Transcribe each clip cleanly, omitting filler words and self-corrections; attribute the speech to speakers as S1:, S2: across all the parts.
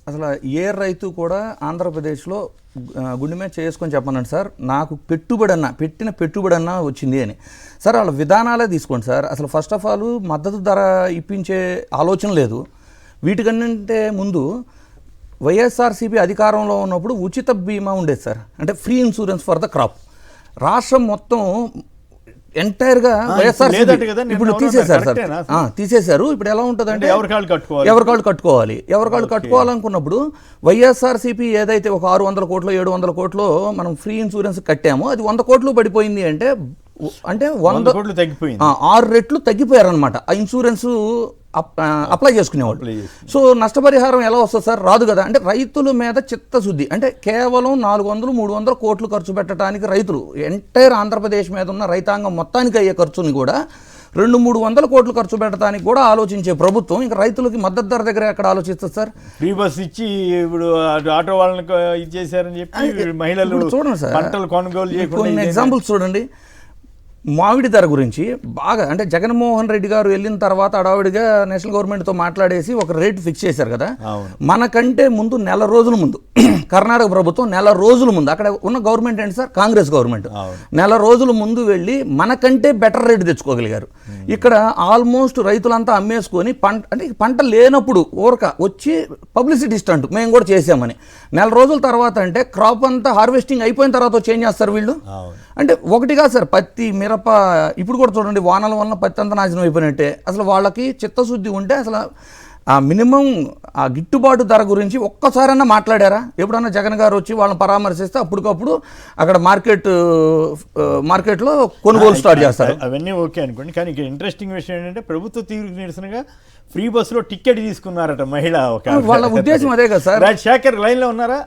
S1: అసలు ఏ రైతు కూడా ఆంధ్రప్రదేశ్లో గుండె మీద చేసుకొని చెప్పమన్నాడు సార్, నాకు పెట్టిన పెట్టుబడి అన్నా వచ్చింది అని. సార్ వాళ్ళ విధానాలే తీసుకోండి సార్. అసలు ఫస్ట్ ఆఫ్ ఆల్ మద్దతు ధర ఇప్పించే ఆలోచన లేదు. వీటికన్నంటే ముందు వైఎస్ఆర్సీపీ అధికారంలో ఉన్నప్పుడు ఉచిత బీమా ఉండేది సార్, అంటే free insurance for the crop. రాష్ట్రం మొత్తం ఎంటైర్గా వైఎస్ఆర్సీపీ ఇప్పుడు తీసేశారు సార్, తీసేశారు. ఇప్పుడు ఎలా ఉంటుందంటే ఎవరి కాళ్ళు కట్టుకోవాలనుకున్నప్పుడు వైఎస్ఆర్సీపీ ఏదైతే ఒక 600 కోట్లు 700 కోట్లు మనం ఫ్రీ ఇన్సూరెన్స్ కట్టామో అది 100 కోట్లు పడిపోయింది అంటే 100 కోట్లు తగ్గిపోయింది, 6 రెట్లు తగ్గిపోయారనమాట ఆ ఇన్సూరెన్స్ అప్లై చేసుకునేవాళ్ళు. సో నష్టపరిహారం ఎలా వస్తుంది సార్? రాదు కదా. అంటే రైతుల మీద చిత్తశుద్ధి, అంటే కేవలం 400-300 కోట్లు ఖర్చు పెట్టడానికి రైతులు ఎంటైర్ ఆంధ్రప్రదేశ్ మీద ఉన్న రైతాంగం మొత్తానికి అయ్యే ఖర్చుని కూడా 200-300 కోట్లు ఖర్చు పెట్టడానికి కూడా ఆలోచించే ప్రభుత్వం ఇంకా రైతులకి మద్దతు ధర దగ్గర ఎక్కడ ఆలోచిస్తుంది సార్?
S2: ఫ్రీ బస్ ఇచ్చి ఇప్పుడు ఆటో వాళ్ళని ఇచ్చేసారని చెప్పి మహిళలు
S1: చూడండి సార్,
S2: పంటలు కొనుగోలు చేయకుండా
S1: కొన్ని ఎగ్జాంపుల్స్ చూడండి. మామిడి ధర గురించి బాగా అంటే జగన్మోహన్ రెడ్డి గారు వెళ్ళిన తర్వాత అడావిడిగా నేషనల్ గవర్నమెంట్తో మాట్లాడేసి ఒక రేట్ ఫిక్స్ చేశారు కదా. మనకంటే ముందు నెల రోజుల ముందు కర్ణాటక ప్రభుత్వం నెల రోజుల ముందు, అక్కడ ఉన్న గవర్నమెంట్ ఏంటి సార్? కాంగ్రెస్ గవర్నమెంట్. నెల రోజుల ముందు వెళ్ళి మనకంటే బెటర్ రేటు తెచ్చుకోగలిగారు. ఇక్కడ ఆల్మోస్ట్ రైతులంతా అమ్మేసుకొని పంట లేనప్పుడు ఊరక వచ్చి పబ్లిసిటీ స్టంట్ మేము కూడా చేసామని. నెల రోజుల తర్వాత అంటే క్రాప్ అంతా హార్వెస్టింగ్ అయిపోయిన తర్వాత చేంజ్ చేస్తారు వీళ్ళు. అంటే ఒకటిగా సార్ పత్తి మిరప ఇప్పుడు కూడా చూడండి, వానల వల్ల పత్తి అంతా నాశనం అయిపోయినట్టే. అసలు వాళ్ళకి చిత్తశుద్ధి ఉంటే అసలు ఆ మినిమం ఆ గిట్టుబాటు ధర గురించి ఒక్కసారైనా మాట్లాడారా? ఎప్పుడన్నా జగన్ గారు వచ్చి వాళ్ళని పరామర్శిస్తే అప్పటికప్పుడు అక్కడ మార్కెట్లో కొనుగోలు స్టార్ట్ చేస్తారు.
S2: అవన్నీ ఓకే అనుకోండి, కానీ ఇక్కడ ఇంట్రెస్టింగ్ విషయం ఏంటంటే ప్రభుత్వ తీరుకు నిరసనగా ఫ్రీ బస్సులో టికెట్ తీసుకున్నారట మహిళ.
S1: వాళ్ళ ఉద్దేశం అదే కదా సార్.
S2: శేఖర్ లైన్లో ఉన్నారా?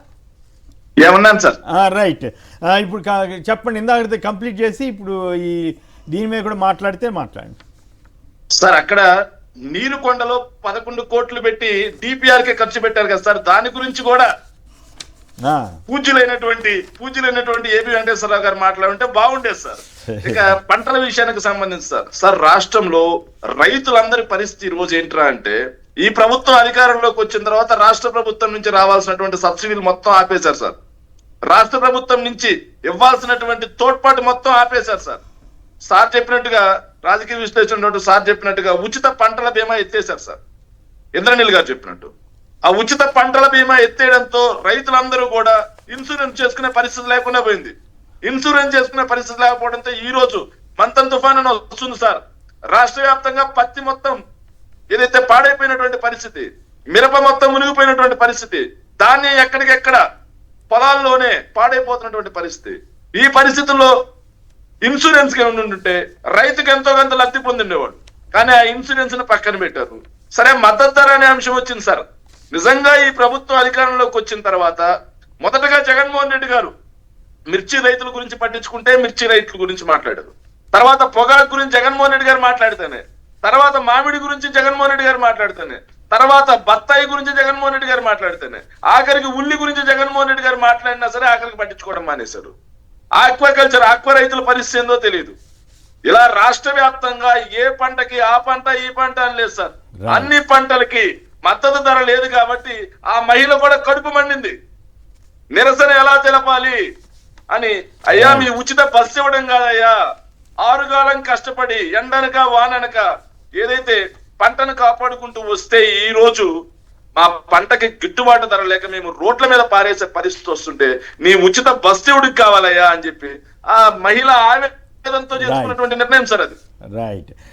S3: ఏమన్నాను సార్?
S2: రైట్, ఇప్పుడు చెప్పండి. ఇందాక కంప్లీట్ చేసి ఇప్పుడు ఈ దీని మీద కూడా మాట్లాడండి
S3: సార్. అక్కడ నీరుకొండలో 11 కోట్లు పెట్టి డిపిఆర్ కే ఖర్చు పెట్టారు కదా సార్. దాని గురించి కూడా పూజ్యులైనటువంటి ఏపీ వెంకటేశ్వరరావు గారు మాట్లాడుంటే బాగుండేది సార్. ఇక పంటల విషయానికి సంబంధించి సార్ రాష్ట్రంలో రైతులందరి పరిస్థితి ఈ రోజు ఏంట్రా అంటే, ఈ ప్రభుత్వం అధికారంలోకి వచ్చిన తర్వాత రాష్ట్ర ప్రభుత్వం నుంచి రావాల్సినటువంటి సబ్సిడీలు మొత్తం ఆపేశారు సార్. రాష్ట్ర ప్రభుత్వం నుంచి ఇవ్వాల్సినటువంటి తోడ్పాటు మొత్తం ఆపేశారు సార్. సార్ చెప్పినట్టుగా, రాజకీయ విశ్లేషణ సార్ చెప్పినట్టుగా ఉచిత పంటల బీమా ఎత్తేశారు సార్. ఇంద్రనీల్ గారు చెప్పినట్టు ఆ ఉచిత పంటల బీమా ఎత్తేయడంతో రైతులందరూ కూడా ఇన్సూరెన్స్ చేసుకునే పరిస్థితి లేకుండా పోయింది. ఇన్సూరెన్స్ చేసుకునే పరిస్థితి లేకపోవడంతో ఈ రోజు మంతన్ తుఫాన్ అని వస్తుంది సార్. రాష్ట్ర వ్యాప్తంగా పత్తి మొత్తం ఏదైతే పాడైపోయినటువంటి పరిస్థితి, మిరప మొత్తం మునిగిపోయినటువంటి పరిస్థితి, ధాన్యం ఎక్కడికెక్కడ పొలాల్లోనే పాడైపోతున్నటువంటి పరిస్థితి. ఈ పరిస్థితుల్లో ఇన్సూరెన్స్ కి ఉంటే రైతుకి ఎంతో కొంత లబ్ధి పొందిండేవాడు. కానీ ఆ ఇన్సూరెన్స్ ను పక్కన పెట్టారు. సరే, మద్దతు ధర అనే అంశం వచ్చింది సార్. నిజంగా ఈ ప్రభుత్వం అధికారంలోకి వచ్చిన తర్వాత మొదటగా జగన్మోహన్ రెడ్డి గారు మిర్చి రైతుల గురించి పట్టించుకుంటే మిర్చి రైతుల గురించి మాట్లాడారు. తర్వాత పొగాకు గురించి జగన్మోహన్ రెడ్డి గారు మాట్లాడితేనే, తర్వాత మామిడి గురించి జగన్మోహన్ రెడ్డి గారు మాట్లాడితేనే, తర్వాత బత్తాయి గురించి జగన్మోహన్ రెడ్డి గారు మాట్లాడితేనే, ఆఖరికి ఉల్లి గురించి జగన్మోహన్ రెడ్డి గారు మాట్లాడినా సరే ఆఖరికి పట్టించుకోవడం మానేశారు. ఆక్వా రైతుల పరిస్థితి ఏందో తెలియదు. ఇలా రాష్ట్ర వ్యాప్తంగా ఏ పంటకి ఆ పంట ఈ పంట అని లేదు సార్. అన్ని పంటలకి మద్దతు ధర లేదు కాబట్టి ఆ మహిళ కూడా కడుపు మండింది. నిరసన ఎలా తెలపాలి అని, అయ్యా మీ ఉచిత బస్సు ఇవ్వడం కాదయ్యా, 6 కాలం కష్టపడి ఎండనక వాననక ఏదైతే పంటను కాపాడుకుంటూ వస్తే ఈ రోజు మా పంటకి గిట్టుబాటు ధర లేక మేము రోడ్ల మీద పారేసే పరిస్థితి వస్తుంటే నీ ఉచిత బస్సు ఎవడికి కావాలయ్యా అని చెప్పి ఆ మహిళ ఆవేదనతో చేసుకున్నటువంటి నిర్ణయం సార్ అది.
S2: రైట్.